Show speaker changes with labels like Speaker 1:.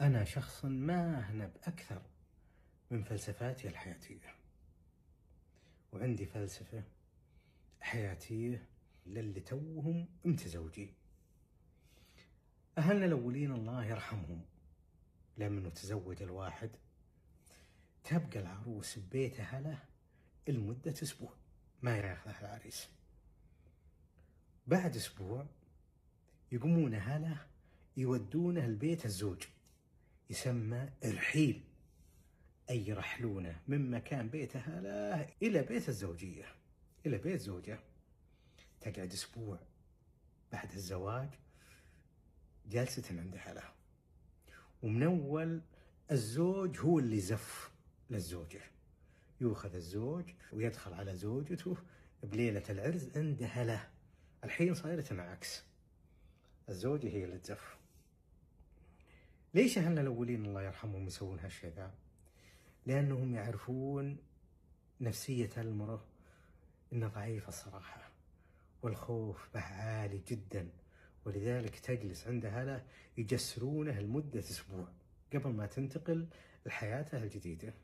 Speaker 1: أنا شخص ما أهنب أكثر من فلسفاتي الحياتية، وعندي فلسفة حياتية للي توهم متزوجين. أهلنا الأولين الله يرحمهم لما تزوج الواحد تبقى العروس ببيت أهله لمدة أسبوع ما ياخذها العريس. بعد أسبوع يقومون أهله يودونه البيت الزوج، يسمى إرحيل، أي يرحلونه من مكان بيت أهله إلى بيت الزوجية، إلى بيت زوجه. تقعد أسبوع بعد الزواج جالسة عند أهله، ومن أول الزوج هو اللي زف للزوجة، يوخذ الزوج ويدخل على زوجته بليلة العرس عند أهله. الحين صايرة العكس، الزوجة هي اللي تزف. ليش أهلنا الأولين الله يرحمهم يسوون هالشيء ذا؟ لأنهم يعرفون نفسية المرأة إنها ضعيفة الصراحة، والخوف به عالي جدا، ولذلك تجلس عند أهله يجسرونه لمدة أسبوع قبل ما تنتقل لحياتها الجديدة.